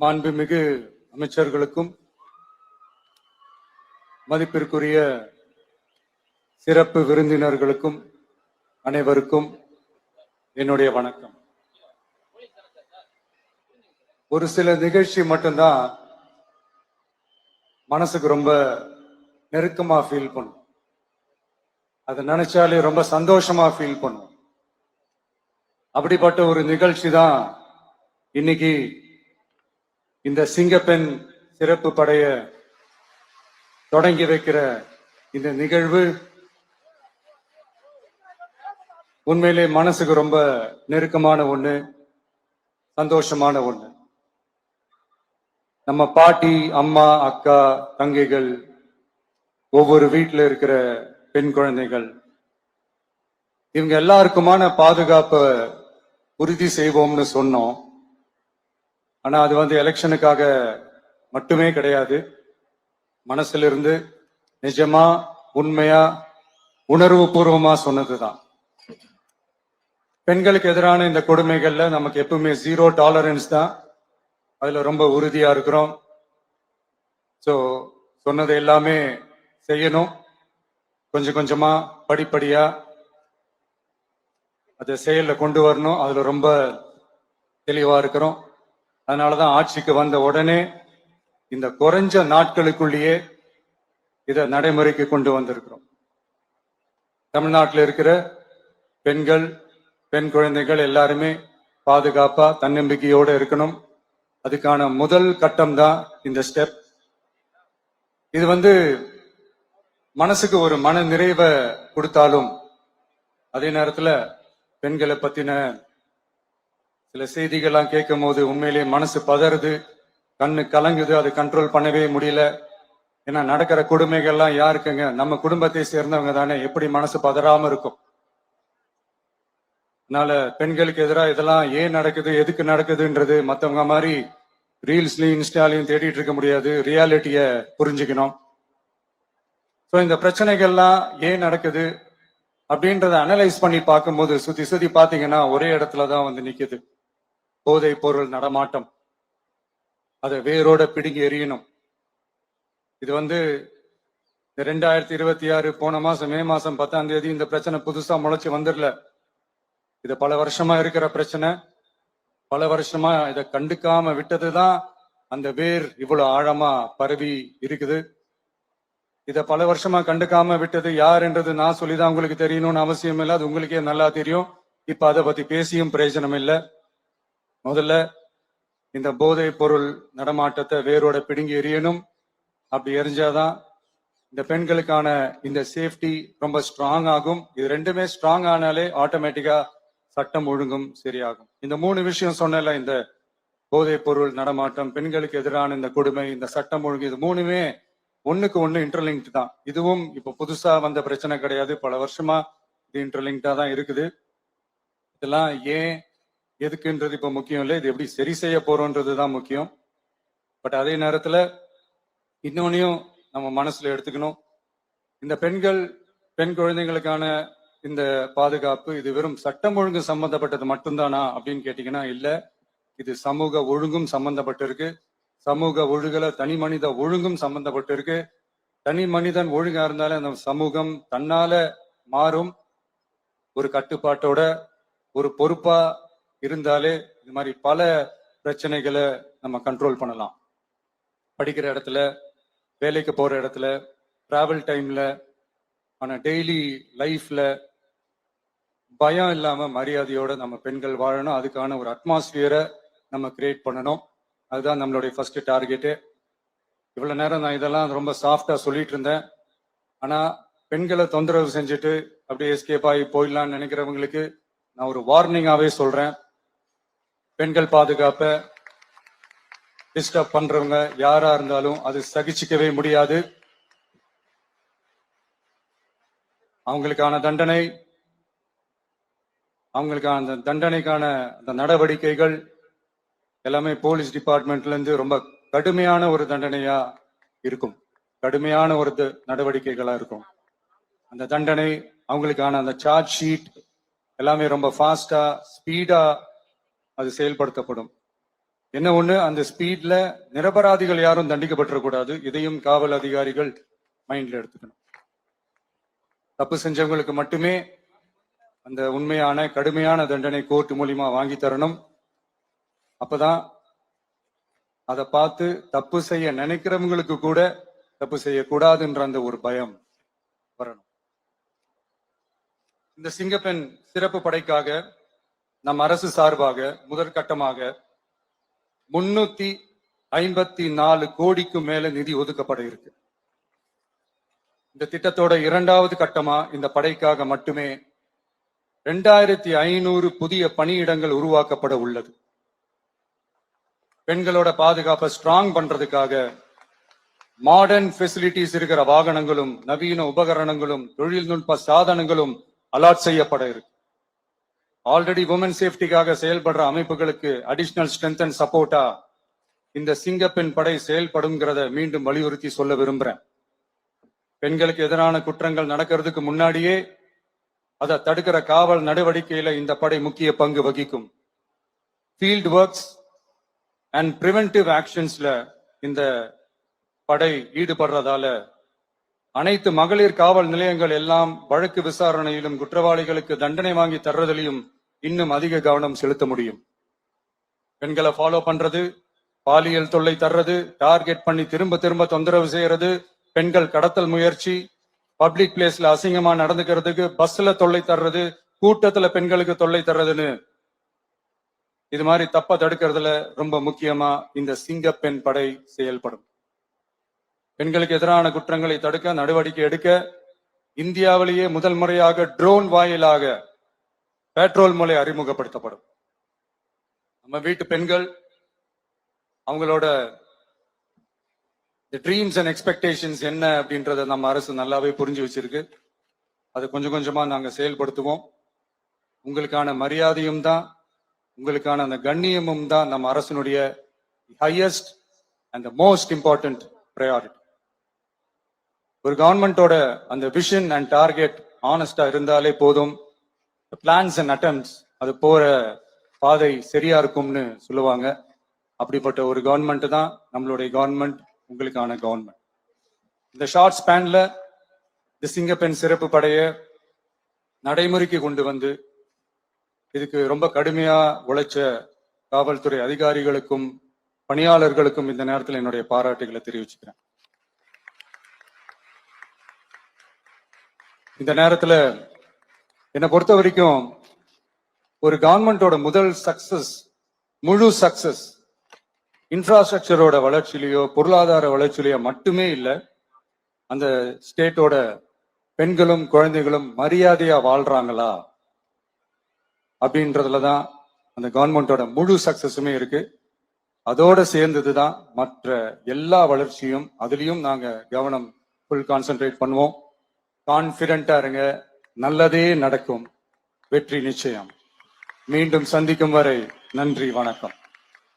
மாண்புமிகு அமைச்சர்களுக்கும் மதிப்பிற்குரிய சிறப்பு விருந்தினர்களுக்கும் அனைவருக்கும் என்னுடைய வணக்கம். ஒரு சில நிகழ்ச்சி மட்டும்தான் மனசுக்கு ரொம்ப நெருக்கமா ஃபீல் பண்ணும். அதை நினைச்சாலே ரொம்ப சந்தோஷமா ஃபீல் பண்ணும். அப்படிப்பட்ட ஒரு நிகழ்ச்சி தான் இன்னைக்கு இந்த சிங்கப்பெண் சிறப்பு படைய தொடங்கி வைக்கிற இந்த நிகழ்வு. உண்மையிலே மனசுக்கு ரொம்ப நெருக்கமான ஒண்ணு, சந்தோஷமான ஒண்ணு. நம்ம பாட்டி, அம்மா, அக்கா, தங்கைகள், ஒவ்வொரு வீட்டில் இருக்கிற பெண் குழந்தைகள், இவங்க எல்லாருக்குமான பாதுகாப்பை உறுதி செய்வோம்னு சொன்னோம். ஆனா அது எலெக்ஷனுக்காக மட்டுமே கிடையாது. மனசுல இருந்து நிஜமா, உண்மையா, உணர்வு பூர்வமா சொன்னதுதான். பெண்களுக்கு எதிரான இந்த கொடுமைகள்ல நமக்கு எப்பவுமே 0 டாலரன்ஸ் தான். அதுல ரொம்ப உறுதியா இருக்கிறோம். ஸோ சொன்னது எல்லாமே செய்யணும். கொஞ்சம் கொஞ்சமா, படிப்படியா அதை செயல்ல கொண்டு வரணும். அதுல ரொம்ப தெளிவா இருக்கிறோம். அதனாலதான் ஆட்சிக்கு வந்த உடனே இந்த குறைஞ்ச நாட்களுக்குள்ளேயே இதை நடைமுறைக்கு கொண்டு வந்திருக்கிறோம். தமிழ்நாட்டில் இருக்கிற பெண்கள், பெண் குழந்தைகள் எல்லாருமே பாதுகாப்பா, தன்னம்பிக்கையோடு இருக்கணும். அதுக்கான முதல் கட்டம் தான் இந்த ஸ்டெப். இது மனசுக்கு ஒரு மன நிறைவை கொடுத்தாலும், அதே நேரத்துல பெண்களை பத்தின சில செய்திகள்லாம் கேட்கும் போது உண்மையிலேயே மனசு பதறுது, கண்ணு கலங்குது. அது கண்ட்ரோல் பண்ணவே முடியல. ஏன்னா நடக்கிற கொடுமைகள்லாம் யாருக்குங்க? நம்ம குடும்பத்தை சேர்ந்தவங்க தானே. எப்படி மனசு பதறாம இருக்கும்? அதனால பெண்களுக்கு எதிராக இதெல்லாம் ஏன் நடக்குது, எதுக்கு நடக்குதுன்றது மற்றவங்க மாதிரி ரீல்ஸ்லயும் இன்ஸ்டாலையும் தேடிட்டு இருக்க முடியாது. ரியாலிட்டிய புரிஞ்சுக்கணும். ஸோ இந்த பிரச்சனைகள்லாம் ஏன் நடக்குது அப்படின்றத அனலைஸ் பண்ணி பார்க்கும்போது சுத்தி சுத்தி பார்த்தீங்கன்னா ஒரே இடத்துலதான் நிக்குது. போதை பொருள் நடமாட்டம். அதை வேரோட பிடுங்கி எறியணும். இது 2026 போன மாசம் மே மாசம் 10ஆம் தேதி இந்த பிரச்சனை புதுசா முளைச்சு வந்துடல. இது பல வருஷமா இருக்கிற பிரச்சனை. பல வருஷமா இதை கண்டுக்காம விட்டதுதான் அந்த வேர் இவ்வளவு ஆழமா பரவி இருக்குது. இத பல வருஷமா கண்டுக்காம விட்டது யாருன்றது நான் சொல்லிதான் உங்களுக்கு தெரியணும்னு அவசியம் இல்லை. அது உங்களுக்கே நல்லா தெரியும். இப்ப அதை பத்தி பேசியும் பிரயோஜனம் இல்லை. முதல்ல இந்த போதை பொருள் நடமாட்டத்தை வேரோட பிடுங்கி எறியணும். அப்படி எரிஞ்சாதான் இந்த பெண்களுக்கான இந்த சேஃப்டி ரொம்ப ஸ்ட்ராங் ஆகும். இது ரெண்டுமே ஸ்ட்ராங் ஆனாலே ஆட்டோமேட்டிக்கா சட்டம் ஒழுங்கும் சரியாகும். இந்த 3 விஷயம் சொன்னல, இந்த போதை பொருள் நடமாட்டம், பெண்களுக்கு எதிரான இந்த கொடுமை, இந்த சட்டம் ஒழுங்கு, இது 3மே ஒண்ணுக்கு ஒண்ணு இன்டர்லிங்க்ட் தான். இதுவும் இப்ப புதுசா வந்த பிரச்சனை கிடையாது. பல வருஷமா இது இன்டர்லிங்க்டா தான் இருக்குது. இதெல்லாம் ஏன், எதுக்குன்றது இப்ப முக்கியம் இல்லை. இது எப்படி சரி செய்ய போறோம்ன்றதுதான் முக்கியம். பட் அதே நேரத்துல இன்னொன்னையும் நம்ம மனசுல எடுத்துக்கணும். இந்த பெண் குழந்தைங்களுக்கான இந்த பாதுகாப்பு இது வெறும் சட்டம் ஒழுங்கு சம்பந்தப்பட்டது மட்டும்தானா அப்படின்னு கேட்டீங்கன்னா இல்ல. இது சமூக ஒழுங்கும் சம்பந்தப்பட்டிருக்கு. சமூக ஒழுங்குல தனி மனித ஒழுங்கும் சம்பந்தப்பட்டிருக்கு. தனி மனிதன் ஒழுங்கா இருந்தாலே அந்த சமூகம் தன்னால மாறும். ஒரு கட்டுப்பாட்டோட, ஒரு பொறுப்பா இருந்தாலே இது மாதிரி பல பிரச்சனைகளை நம்ம கண்ட்ரோல் பண்ணலாம். படிக்கிற இடத்துல, வேலைக்கு போற இடத்துல, டிராவல் டைம்ல, ஆனா டெய்லி லைஃப்ல பயம் இல்லாம மரியாதையோட நம்ம பெண்கள் வாழணும். அதுக்கான ஒரு அட்மாஸ்பியரை நம்ம கிரியேட் பண்ணணும். அதுதான் நம்மளுடைய ஃபர்ஸ்ட் டார்கெட்டு. இவ்வளவு நேரம் நான் இதெல்லாம் ரொம்ப சாஃப்டா சொல்லிட்டு இருந்தேன். ஆனா பெண்களை தொந்தரவு செஞ்சுட்டு அப்படியே எஸ்கேப் ஆகி போயிடலாம்னு நினைக்கிறவங்களுக்கு நான் ஒரு வார்னிங்காவே சொல்றேன். பெண்கள் பாதுகாப்பை டிஸ்டர்ப் பண்றவங்க யாரா இருந்தாலும் அது சகிச்சுக்கவே முடியாது. அவங்களுக்கான தண்டனைக்கான அந்த நடவடிக்கைகள் எல்லாமே போலீஸ் டிபார்ட்மெண்ட்ல இருந்து ரொம்ப கடுமையான ஒரு தண்டனையா இருக்கும். கடுமையான ஒரு நடவடிக்கைகளா இருக்கும். அந்த தண்டனை, அவங்களுக்கான அந்த சார்ஜ் ஷீட் எல்லாமே ரொம்ப ஃபாஸ்டா, ஸ்பீடா அது செயல்படுத்தப்படும். என்ன ஒண்ணு, அந்த ஸ்பீட்ல நிரபராதிகள் யாரும் தண்டிக்கப்பட்டிருக்கூடாது. இதையும் காவல் அதிகாரிகள் மைண்ட்ல எடுத்துக்கணும். தப்பு செஞ்சவங்களுக்கு மட்டுமே அந்த உண்மையான கடுமையான தண்டனை கோர்ட் மூலியமா வாங்கி தரணும். அப்பதான் அதை பார்த்து தப்பு செய்ய நினைக்கிறவங்களுக்கு கூட தப்பு செய்யக்கூடாதுன்ற அந்த ஒரு பயம் வரணும். இந்த சிங்கப்பெண் சிறப்பு படைக்காக நம் அரசு சார்பாக முதற்கட்டமாக 354 கோடிக்கு மேல நிதி ஒதுக்கப்பட இருக்கு. இந்த திட்டத்தோட இரண்டாவது கட்டமா இந்த படைக்காக மட்டுமே 2500 புதிய பணியிடங்கள் உருவாக்கப்பட உள்ளது. பெண்களோட பாதுகாப்பை ஸ்ட்ராங் பண்றதுக்காக மாடர்ன் ஃபெசிலிட்டிஸ் இருக்கிற வாகனங்களும் நவீன உபகரணங்களும் தொழில்நுட்ப சாதனங்களும் அலாட் செய்யப்பட இருக்கு. ஆல்ரெடி உமன் சேஃப்டிக்காக செயல்படுற அமைப்புகளுக்கு அடிஷனல் ஸ்ட்ரென்த் அண்ட் சப்போர்ட்டா இந்த சிங்கப்பெண் படை செயல்படுங்கிறத மீண்டும் வலியுறுத்தி சொல்ல விரும்புறேன். பெண்களுக்கு எதிரான குற்றங்கள் நடக்கிறதுக்கு முன்னாடியே அதை தடுக்கிற காவல் நடவடிக்கையில இந்த படை முக்கிய பங்கு வகிக்கும். ஃபீல்ட் ஒர்க்ஸ் அண்ட் பிரிவென்டிவ் ஆக்ஷன்ஸ்ல இந்த படை ஈடுபடுறதால அனைத்து மகளிர் காவல் நிலையங்கள் எல்லாம் வழக்கு விசாரணையிலும் குற்றவாளிகளுக்கு தண்டனை வாங்கி தர்றதிலையும் இன்னும் அதிக கவனம் செலுத்த முடியும். பெண்களை ஃபாலோ பண்றது, பாலியல் தொல்லை தர்றது, டார்கெட் பண்ணி திரும்ப திரும்ப தொந்தரவு செய்யறது, பெண்கள் கடத்தல் முயற்சி, பப்ளிக் பிளேஸ்ல அசிங்கமா நடந்துக்கிறதுக்கு பஸ்ல தொல்லை தர்றது, கூட்டத்துல பெண்களுக்கு தொல்லை தர்றதுன்னு இது மாதிரி தப்ப தடுக்கிறதுல ரொம்ப முக்கியமா இந்த சிங்கப்பெண் படை செயல்படும். பெண்களுக்கு எதிரான குற்றங்களை தடுக்க நடவடிக்கை எடுக்க இந்தியாவிலேயே முதல் முறையாக ட்ரோன் வாயிலாக பெட்ரோல் மூலை அறிமுகப்படுத்தப்படும். நம்ம வீட்டு பெண்கள் அவங்களோட ட்ரீம்ஸ் அண்ட் எக்ஸ்பெக்டேஷன்ஸ் என்ன அப்படின்றத நம்ம அரசு நல்லாவே புரிஞ்சு வச்சிருக்கு. அது கொஞ்சம் கொஞ்சமா நாங்க செயல்படுத்துவோம். உங்களுக்கான மரியாதையும் தான், உங்களுக்கான அந்த கண்ணியமும் தான் நம்ம அரசினுடைய highest and most important priority. ஒரு கவர்மெண்டோட அந்த விஷன் அண்ட் டார்கெட் ஆனஸ்டா இருந்தாலே போதும். பிளான்ஸ் அண்ட் அட்டெம்ப்ட்ஸ் அது போற பாதை சரியா இருக்கும்னு சொல்லுவாங்க. அப்படிப்பட்ட ஒரு கவர்மெண்ட் தான் நம்மளுடைய கவர்மெண்ட், உங்களுக்கான கவர்மெண்ட். இந்த ஷார்ட் ஸ்பேன்ல இந்த சிங்கப்பெண் சிறப்பு படைய நடைமுறைக்கு கொண்டு வந்து இதுக்கு ரொம்ப கடுமையா உழைச்ச காவல்துறை அதிகாரிகளுக்கும் பணியாளர்களுக்கும் இந்த நேரத்தில் என்னுடைய பாராட்டுகளை தெரிவிச்சுக்கிறேன். இந்த நேரத்துல என்னை பொறுத்த வரைக்கும் ஒரு கவர்மெண்டோட முதல் சக்சஸ், முழு சக்சஸ் இன்ஃப்ராஸ்ட்ரக்சரோட வளர்ச்சியிலையோ பொருளாதார வளர்ச்சியிலையோ மட்டுமே இல்லை, அந்த ஸ்டேட்டோட பெண்களும் குழந்தைகளும் மரியாதையா வாழ்றாங்களா அப்படின்றதுலதான் அந்த கவர்மெண்டோட முழு சக்சஸுமே இருக்கு. அதோட சேர்ந்ததுதான் மற்ற எல்லா வளர்ச்சியும். அதுலயும் நாங்க கவனம் ஃபுல் கான்சென்ட்ரேட் பண்ணுவோம். கான்பிடென்டா இருங்க, நல்லதே நடக்கும், வெற்றி நிச்சயம். மீண்டும் சந்திக்கும் வரை நன்றி, வணக்கம்.